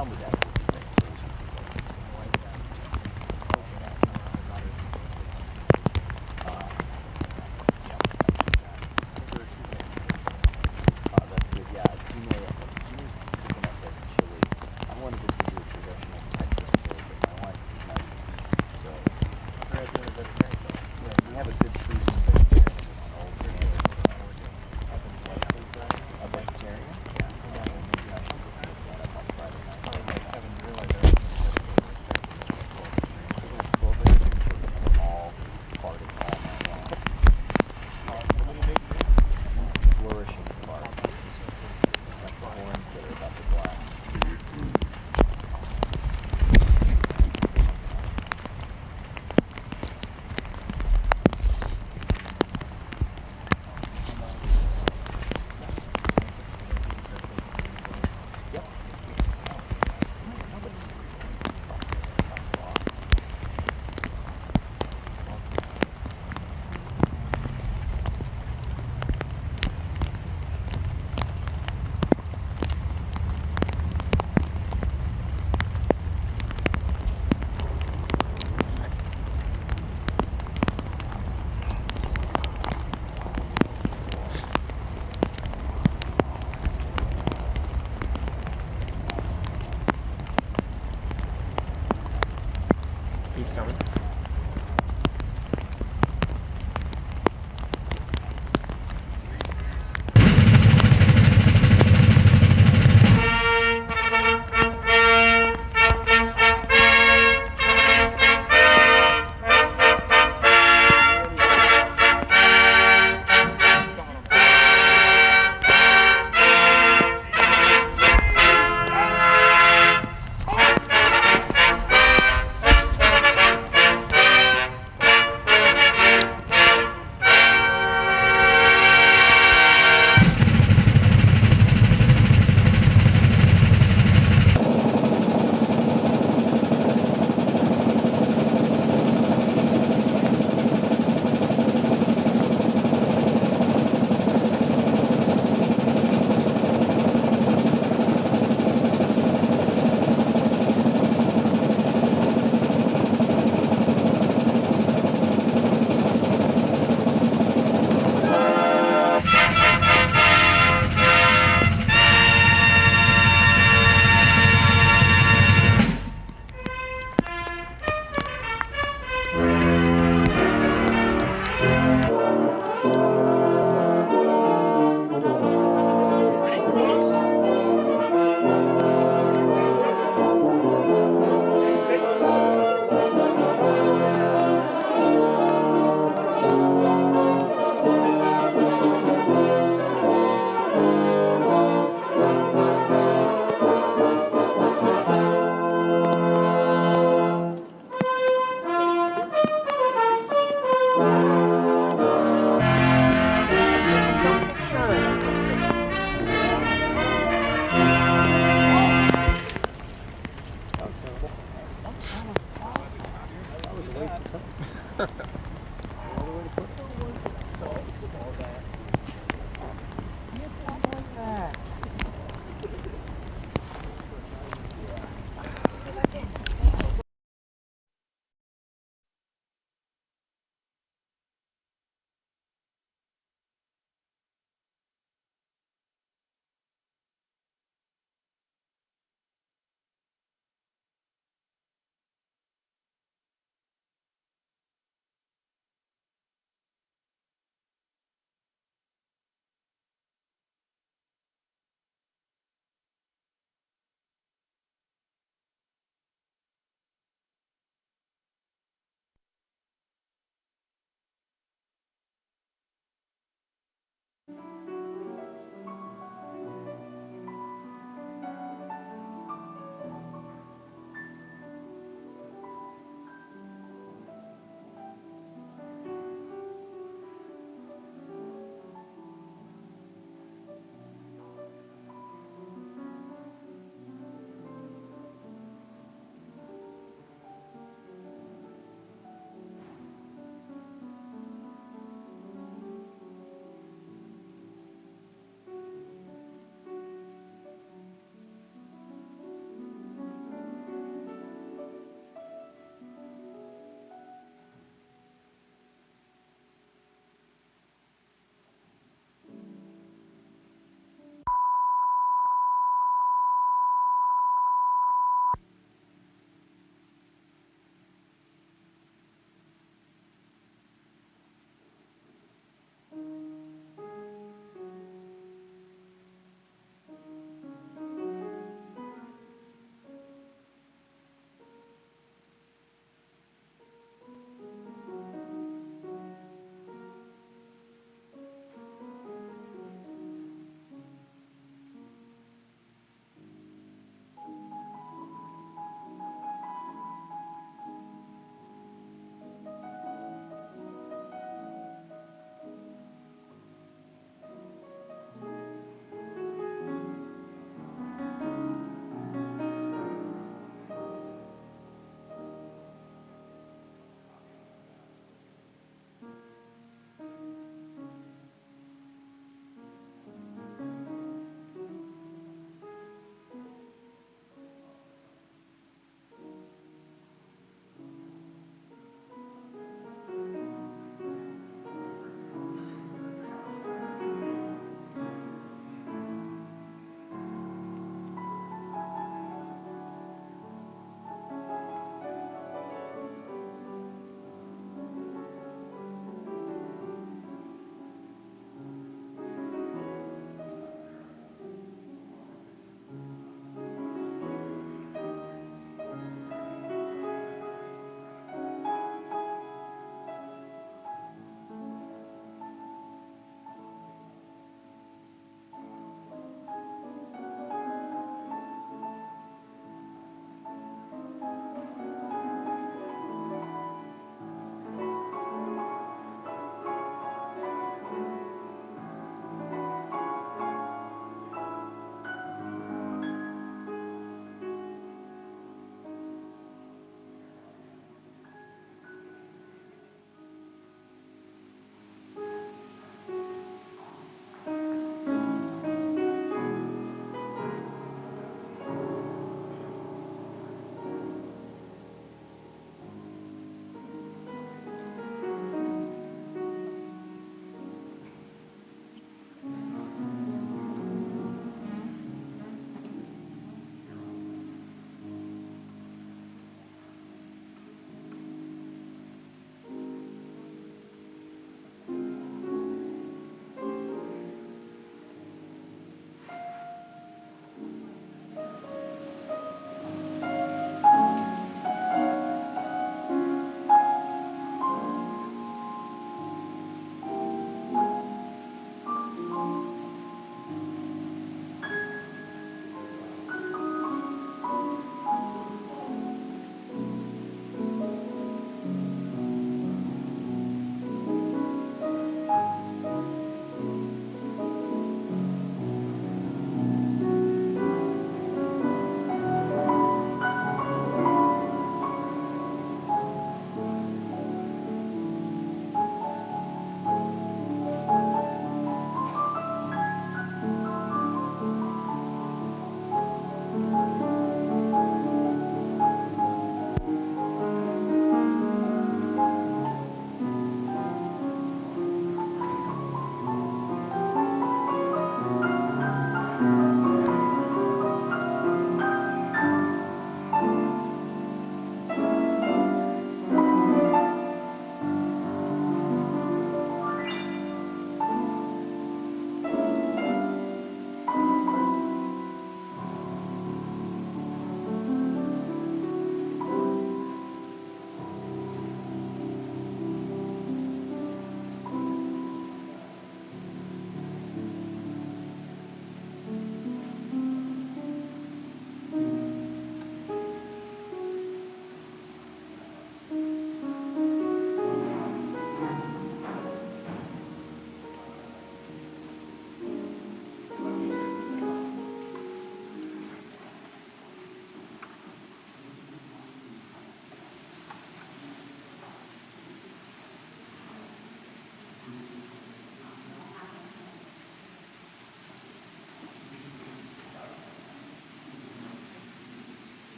Tell me that. That's good. Yeah, Junior's cooking up like chili. I wanted to do a traditional Texas chili, but my wife is not eating, so. Yeah, we have a good seasoned vegetarian. Old a vegetarian? Yeah. Maybe I should look that up on Friday night. I haven't realized that. Well, vegetarian chili are all farting all night long. Flourishing fart. Like the horns that are about to blast. He's coming.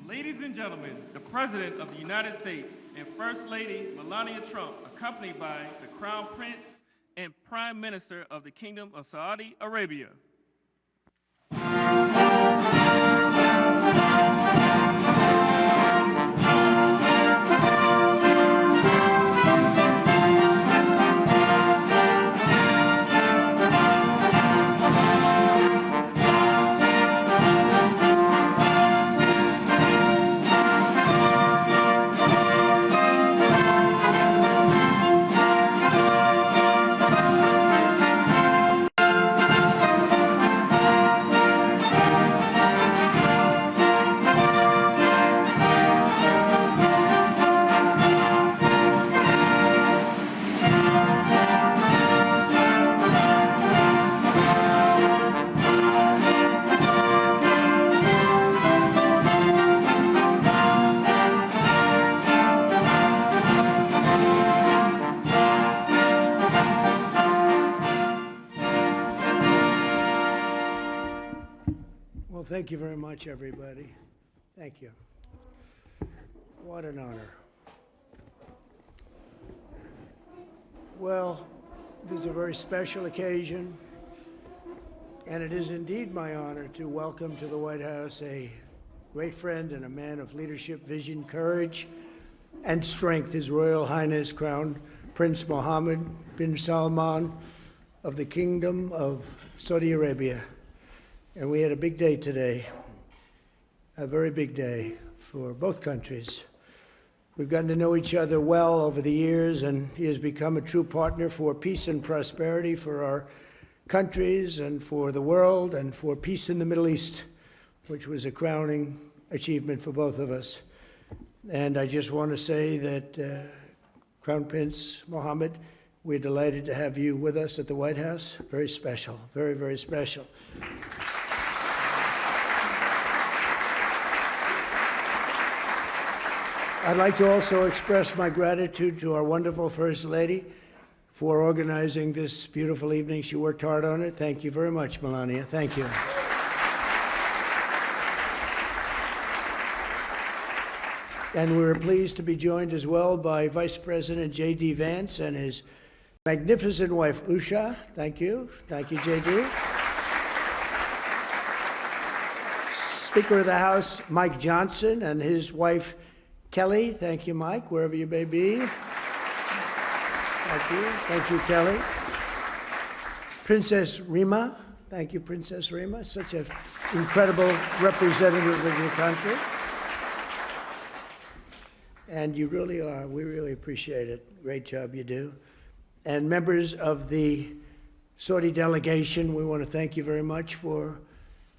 Ladies and gentlemen, the President of the United States and First Lady Melania Trump, accompanied by the Crown Prince and Prime Minister of the Kingdom of Saudi Arabia. Well, thank you very much, everybody. Thank you. What an honor. Well, this is a very special occasion, and it is indeed my honor to welcome to the White House a great friend and a man of leadership, vision, courage, and strength, His Royal Highness Crown Prince Mohammed bin Salman of the Kingdom of Saudi Arabia. And we had a big day today, a very big day for both countries. We've gotten to know each other well over the years, and he has become a true partner for peace and prosperity for our countries and for the world and for peace in the Middle East, which was a crowning achievement for both of us. And I just want to say that Crown Prince Mohammed, we're delighted to have you with us at the White House. Very special, very, very special. I'd like to also express my gratitude to our wonderful First Lady for organizing this beautiful evening. She worked hard on it. Thank you very much, Melania. Thank you. And we're pleased to be joined as well by Vice President J.D. Vance and his magnificent wife, Usha. Thank you. Thank you, J.D. Speaker of the House, Mike Johnson, and his wife, Kelly. Thank you, Mike, wherever you may be. Thank you. Thank you, Kelly. Princess Rima. Thank you, Princess Rima. Such an incredible representative of your country. And you really are. We really appreciate it. Great job you do. And members of the Saudi delegation, we want to thank you very much for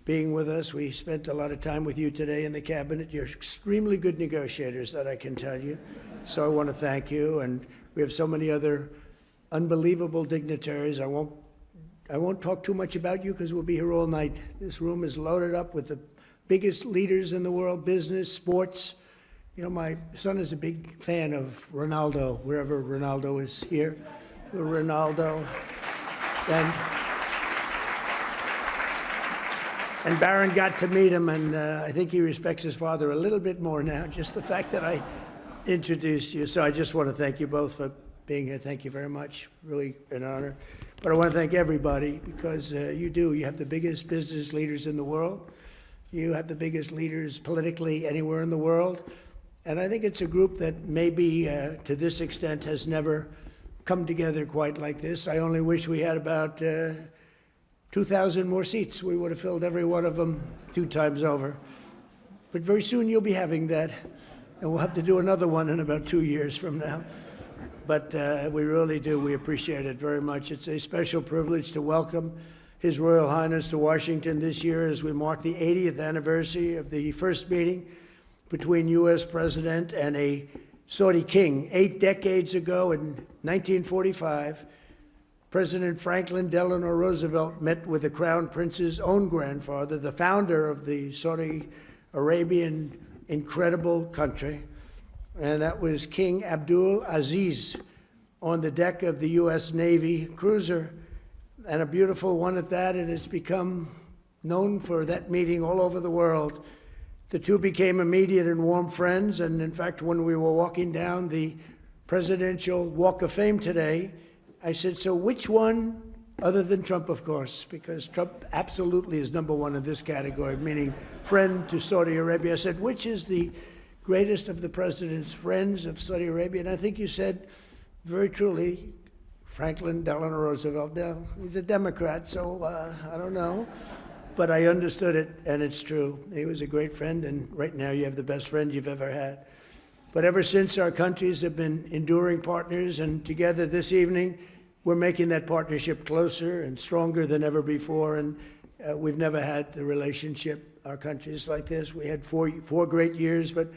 being with us. We spent a lot of time with you today in the cabinet. You're extremely good negotiators, that I can tell you. So I want to thank you. And we have so many other unbelievable dignitaries. I won't talk too much about you because we'll be here all night. This room is loaded up with the biggest leaders in the world, business, sports. You know, my son is a big fan of Ronaldo, wherever Ronaldo is here. Ronaldo. And Barron got to meet him, and I think he respects his father a little bit more now, just the fact that I introduced you. So I just want to thank you both for being here. Thank you very much. Really an honor. But I want to thank everybody because you do. You have the biggest business leaders in the world. You have the biggest leaders politically anywhere in the world. And I think it's a group that maybe to this extent has never come together quite like this. I only wish we had about 2,000 more seats. We would have filled every one of them 2 times over. But very soon you'll be having that, and we'll have to do another one in about 2 years from now. But we really do. We appreciate it very much. It's a special privilege to welcome His Royal Highness to Washington this year as we mark the 80th anniversary of the first meeting between U.S. President and a Saudi king. 8 decades ago in 1945, President Franklin Delano Roosevelt met with the Crown Prince's own grandfather, the founder of the Saudi Arabian incredible country, and that was King Abdul Aziz on the deck of the U.S. Navy cruiser, and a beautiful one at that. It has become known for that meeting all over the world. The two became immediate and warm friends, and in fact, when we were walking down the Presidential Walk of Fame today, I said, so which one, other than Trump, of course, because Trump absolutely is number one in this category, meaning friend to Saudi Arabia. I said, which is the greatest of the president's friends of Saudi Arabia? And I think you said, very truly, Franklin Delano Roosevelt. Now, he's a Democrat, so I don't know. But I understood it, and it's true. He was a great friend, and right now you have the best friend you've ever had. But ever since, our countries have been enduring partners, and together this evening, we're making that partnership closer and stronger than ever before, and we've never had the relationship, our countries, like this. We had four great years, but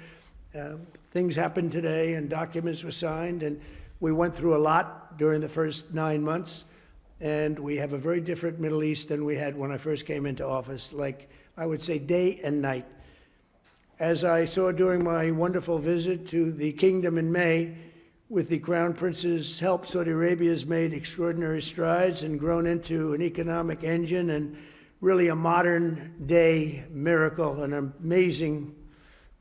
things happened today, and documents were signed, and we went through a lot during the first 9 months. And we have a very different Middle East than we had when I first came into office, like I would say day and night. As I saw during my wonderful visit to the kingdom in May, with the Crown Prince's help, Saudi Arabia has made extraordinary strides and grown into an economic engine and really a modern day miracle, an amazing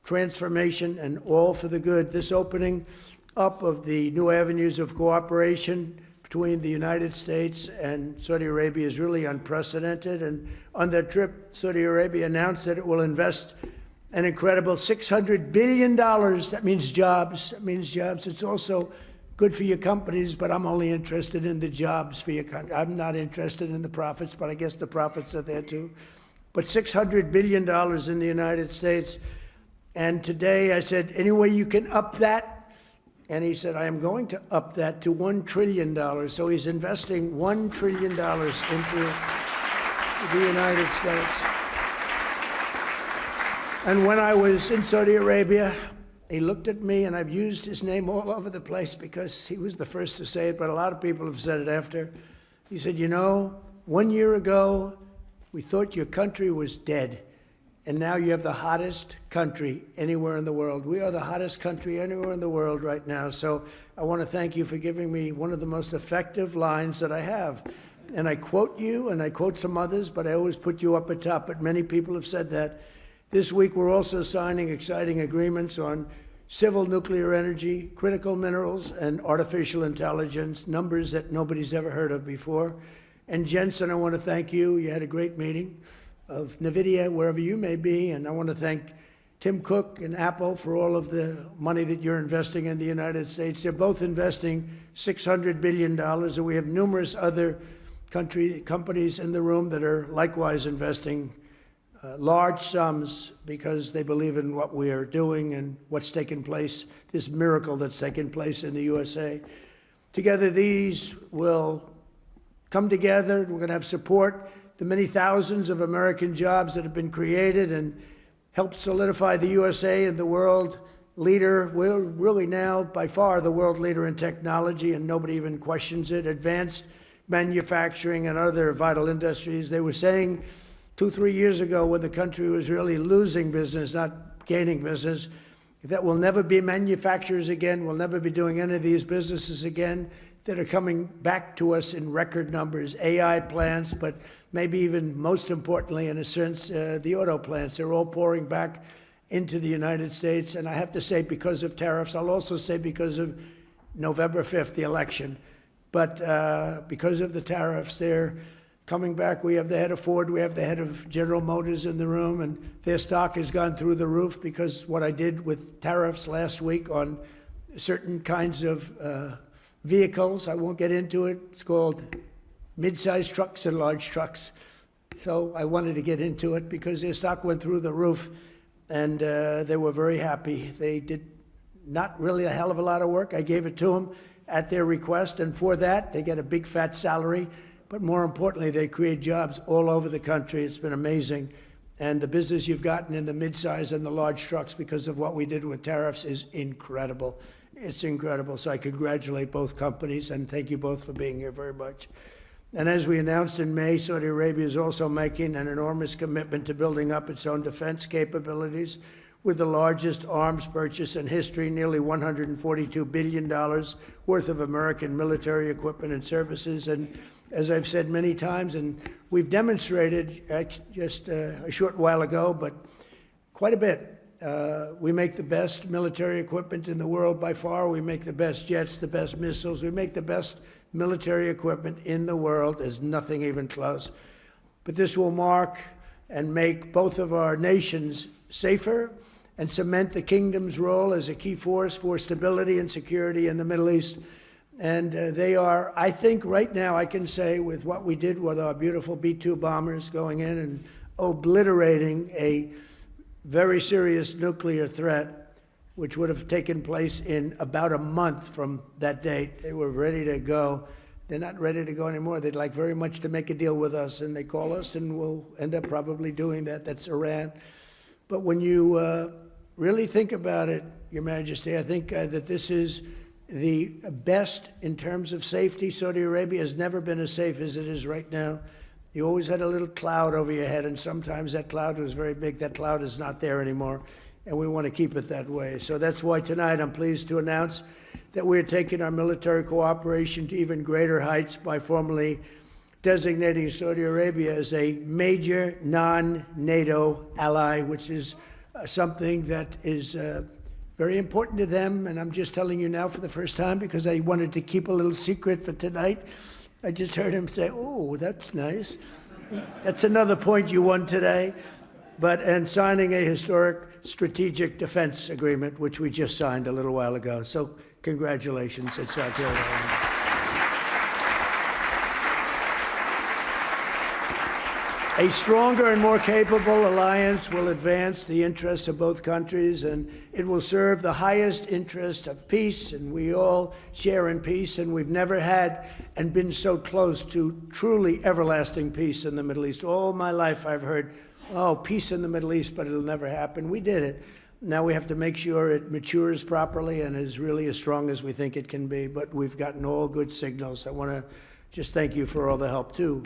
transformation, and all for the good. This opening up of the new avenues of cooperation between the United States and Saudi Arabia is really unprecedented. And on that trip, Saudi Arabia announced that it will invest an incredible $600 billion. That means jobs. That means jobs. It's also good for your companies, but I'm only interested in the jobs for your country. I'm not interested in the profits, but I guess the profits are there too. But $600 billion in the United States. And today I said, any way you can up that? And he said, I am going to up that to $1 trillion. So he's investing $1 trillion into the United States. And when I was in Saudi Arabia, he looked at me, and I've used his name all over the place because he was the first to say it, but a lot of people have said it after. He said, you know, 1 year ago, we thought your country was dead. And now you have the hottest country anywhere in the world. We are the hottest country anywhere in the world right now. So I want to thank you for giving me one of the most effective lines that I have. And I quote you, and I quote some others, but I always put you up at top. But many people have said that. This week, we're also signing exciting agreements on civil nuclear energy, critical minerals, and artificial intelligence, numbers that nobody's ever heard of before. And Jensen, I want to thank you. You had a great meeting of NVIDIA, wherever you may be, and I want to thank Tim Cook and Apple for all of the money that you're investing in the United States. They're both investing $600 billion, and we have numerous other companies in the room that are likewise investing large sums because they believe in what we are doing and what's taken place, this miracle that's taken place in the USA. Together, these will come together. We're going to have support the many thousands of American jobs that have been created and help solidify the USA and the world leader. We're really now, by far, the world leader in technology, and nobody even questions it. Advanced manufacturing and other vital industries. They were saying 2-3 years ago, when the country was really losing business, not gaining business, that we'll never be manufacturers again, we'll never be doing any of these businesses again, that are coming back to us in record numbers. AI plants, but maybe even most importantly, in a sense, the auto plants. They're all pouring back into the United States. And I have to say, because of tariffs, I'll also say because of November 5th, the election. But because of the tariffs, they're coming back. We have the head of Ford, we have the head of General Motors in the room, and their stock has gone through the roof because what I did with tariffs last week on certain kinds of vehicles. I won't get into it. It's called mid-sized trucks and large trucks. So I wanted to get into it because their stock went through the roof, and they were very happy. They did not really a hell of a lot of work. I gave it to them at their request, and for that, they get a big fat salary. But more importantly, they create jobs all over the country. It's been amazing. And the business you've gotten in the mid-size and the large trucks because of what we did with tariffs is incredible. It's incredible. So I congratulate both companies, and thank you both for being here very much. And as we announced in May, Saudi Arabia is also making an enormous commitment to building up its own defense capabilities. with the largest arms purchase in history, nearly $142 billion worth of American military equipment and services. And as I've said many times, and we've demonstrated just a short while ago, but quite a bit. We make the best military equipment in the world by far. We make the best jets, the best missiles. We make the best military equipment in the world. There's nothing even close. But this will mark and make both of our nations safer and cement the kingdom's role as a key force for stability and security in the Middle East. And they are, I think right now, I can say with what we did with our beautiful B-2 bombers going in and obliterating a very serious nuclear threat, which would have taken place in about a month from that date. They were ready to go. They're not ready to go anymore. They'd like very much to make a deal with us, and they call us, and we'll end up probably doing that. That's Iran. But when you really think about it, Your Majesty, I think that this is the best in terms of safety. Saudi Arabia has never been as safe as it is right now. You always had a little cloud over your head, and sometimes that cloud was very big. That cloud is not there anymore, and we want to keep it that way. So that's why tonight I'm pleased to announce that we're taking our military cooperation to even greater heights by formally designating Saudi Arabia as a major non-NATO ally, which is something that is very important to them. And I'm just telling you now for the first time because I wanted to keep a little secret for tonight. I just heard him say, "Oh, that's nice." That's another point you won today. And signing a historic strategic defense agreement, which we just signed a little while ago. So congratulations, it's South Carolina. A stronger and more capable alliance will advance the interests of both countries, and it will serve the highest interest of peace, and we all share in peace, and we've never had and been so close to truly everlasting peace in the Middle East. All my life I've heard, oh, peace in the Middle East, but it'll never happen. We did it. Now we have to make sure it matures properly and is really as strong as we think it can be, but we've gotten all good signals. I want to just thank you for all the help, too.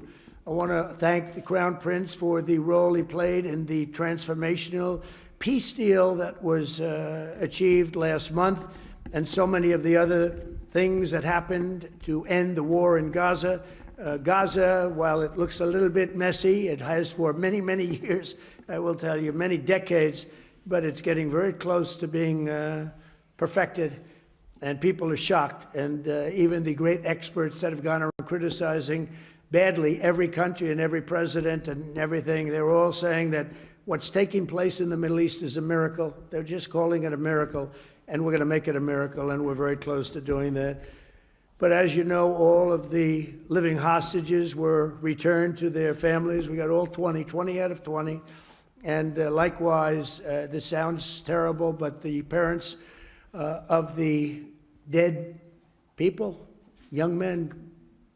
I want to thank the Crown Prince for the role he played in the transformational peace deal that was achieved last month, and so many of the other things that happened to end the war in Gaza. Gaza, while it looks a little bit messy, it has for many, many years, I will tell you, many decades, but it's getting very close to being perfected, and people are shocked. And even the great experts that have gone around criticizing badly every country and every president and everything, they're all saying that what's taking place in the Middle East is a miracle. They're just calling it a miracle, and we're going to make it a miracle, and we're very close to doing that. But as you know, all of the living hostages were returned to their families. We got all 20 out of 20. And likewise, this sounds terrible, but the parents of the dead people, young men,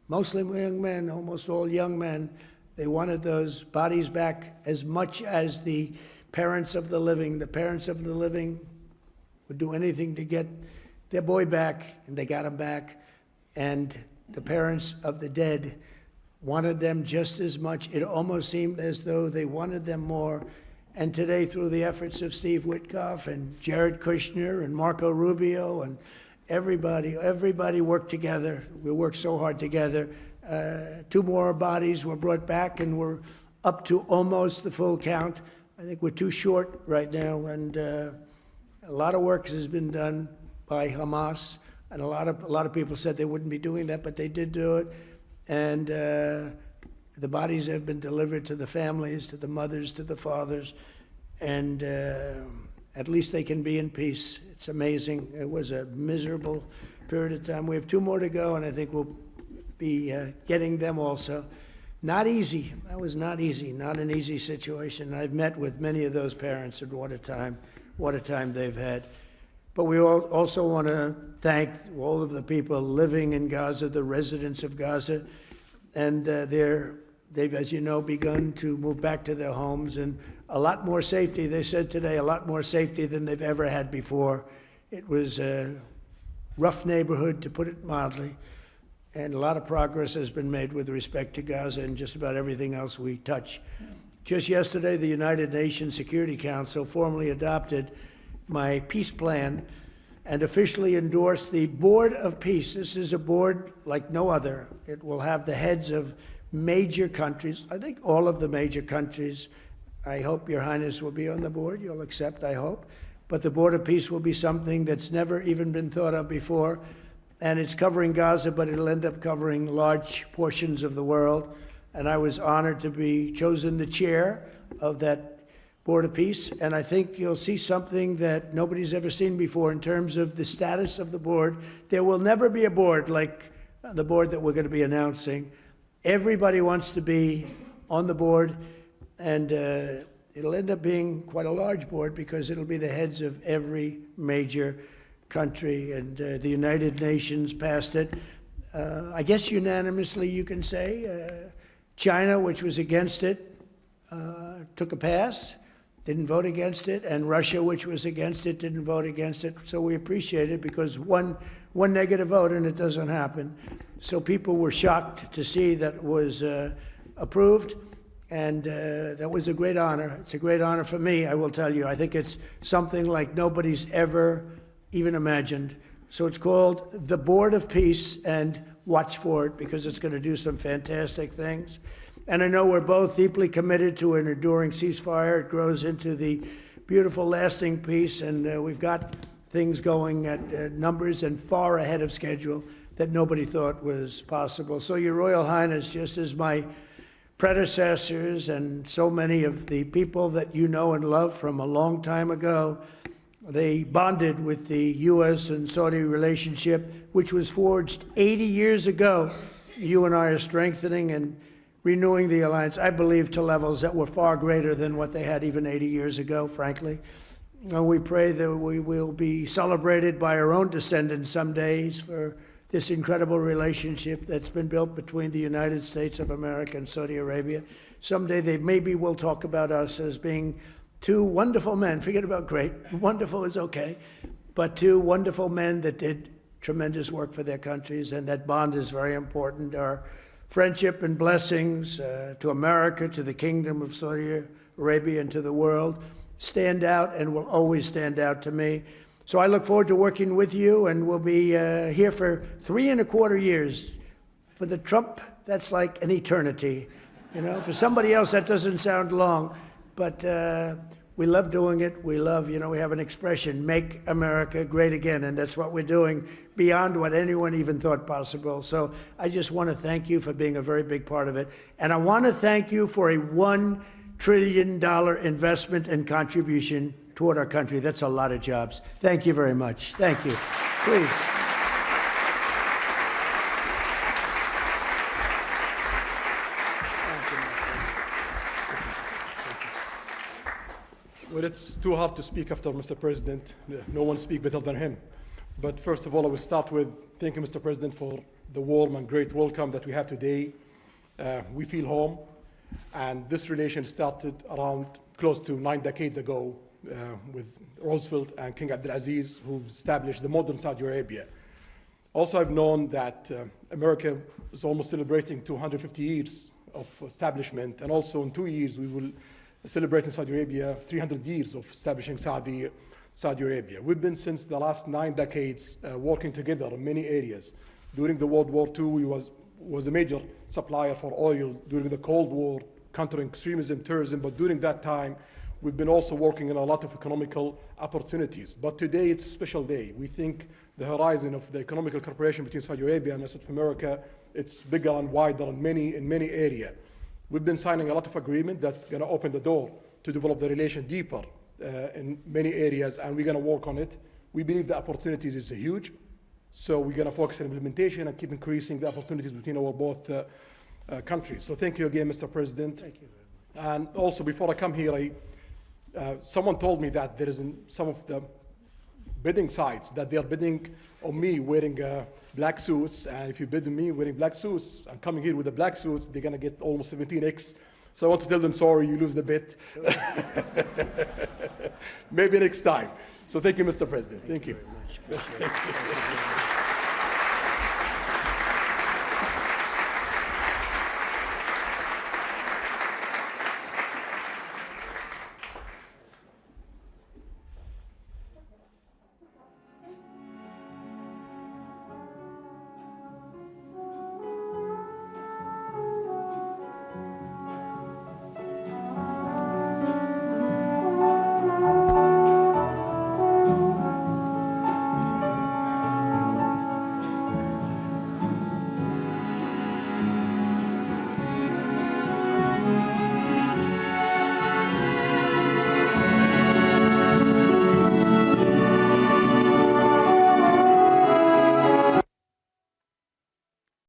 mostly young men, almost all young men, they wanted those bodies back as much as the parents of the living. The parents of the living would do anything to get their boy back, and they got him back. And the parents of the dead wanted them just as much. It almost seemed as though they wanted them more. And today, through the efforts of Steve Witkoff and Jared Kushner and Marco Rubio and everybody worked together. We worked so hard together. 2 more bodies were brought back, and we're up to almost the full count. I think we're too short right now, and a lot of work has been done by Hamas, and a lot of people said they wouldn't be doing that, but they did do it. And the bodies have been delivered to the families, to the mothers, to the fathers, and at least they can be in peace. It's amazing. It was a miserable period of time. We have 2 more to go, and I think we'll be getting them also. Not easy. That was not easy. Not an easy situation. I've met with many of those parents, and what a time they've had. But we also want to thank all of the people living in Gaza, the residents of Gaza, and they've, as you know, begun to move back to their homes, and a lot more safety. They said today a lot more safety than they've ever had before. It was a rough neighborhood, to put it mildly, and a lot of progress has been made with respect to Gaza and just about everything else we touch. Just yesterday, the United Nations Security Council formally adopted my peace plan and officially endorsed the Board of Peace. This is a board like no other. It will have the heads of major countries, I think all of the major countries. I hope Your Highness will be on the board. You'll accept, I hope. But the Board of Peace will be something that's never even been thought of before. And it's covering Gaza, but it'll end up covering large portions of the world. And I was honored to be chosen the chair of that Board of Peace. And I think you'll see something that nobody's ever seen before in terms of the status of the board. There will never be a board like the board that we're going to be announcing. Everybody wants to be on the board, and it'll end up being quite a large board because it'll be the heads of every major country, and the United Nations passed it. I guess unanimously, you can say. China, which was against it, took a pass, didn't vote against it, and Russia, which was against it, didn't vote against it. So we appreciate it because one negative vote and it doesn't happen. So people were shocked to see that it was approved, and that was a great honor. It's a great honor for me, I will tell you. I think it's something like nobody's ever even imagined. So it's called the Board of Peace, and watch for it because it's going to do some fantastic things. And I know we're both deeply committed to an enduring ceasefire. It grows into the beautiful, lasting peace, and we've got things going at numbers and far ahead of schedule that nobody thought was possible. So, Your Royal Highness, just as my predecessors and so many of the people that you know and love from a long time ago, they bonded with the U.S. and Saudi relationship, which was forged 80 years ago. You and I are strengthening and renewing the alliance, I believe, to levels that were far greater than what they had even 80 years ago, frankly. And we pray that we will be celebrated by our own descendants some days for this incredible relationship that's been built between the United States of America and Saudi Arabia. Someday they maybe will talk about us as being two wonderful men. Forget about great. Wonderful is okay. But two wonderful men that did tremendous work for their countries, and that bond is very important. Our friendship and blessings to America, to the Kingdom of Saudi Arabia, and to the world stand out and will always stand out to me. So I look forward to working with you, and we'll be here for 3¼ years. For the Trump, that's like an eternity. You know, for somebody else, that doesn't sound long. But we love doing it. We love, you know, we have an expression, make America great again. And that's what we're doing beyond what anyone even thought possible. So I just want to thank you for being a very big part of it. And I want to thank you for a $1 trillion investment and contribution toward our country. That's a lot of jobs. Thank you very much. Thank you. Please. Well, it's too hard to speak after Mr. President. No one speaks better than him. But first of all, I will start with thanking Mr. President for the warm and great welcome that we have today. We feel home, and this relation started around close to 9 decades ago with Roosevelt and King Abdulaziz, who established the modern Saudi Arabia. Also, I've known that America is almost celebrating 250 years of establishment, and also in 2 years we will celebrate in Saudi Arabia 300 years of establishing Saudi Arabia. We've been, since the last 9 decades, working together in many areas. During the World War II, we was a major supplier for oil. During the Cold War, countering extremism, terrorism, but during that time, we've been also working on a lot of economical opportunities. But today, it's a special day. We think the horizon of the economical cooperation between Saudi Arabia and the rest of America, it's bigger and wider in many areas. We've been signing a lot of agreements that are going to open the door to develop the relation deeper in many areas, and we're going to work on it. We believe the opportunities is huge, so we're going to focus on implementation and keep increasing the opportunities between our both countries. So thank you again, Mr. President. Thank you very much. And also, before I come here, someone told me that there is in some of the bidding sites that they are bidding on me wearing black suits, and if you bid on me wearing black suits, I'm coming here with the black suits, they're going to get almost 17x. So I want to tell them, sorry, you lose the bid. Maybe next time. So thank you, Mr. President. Thank you. Very much.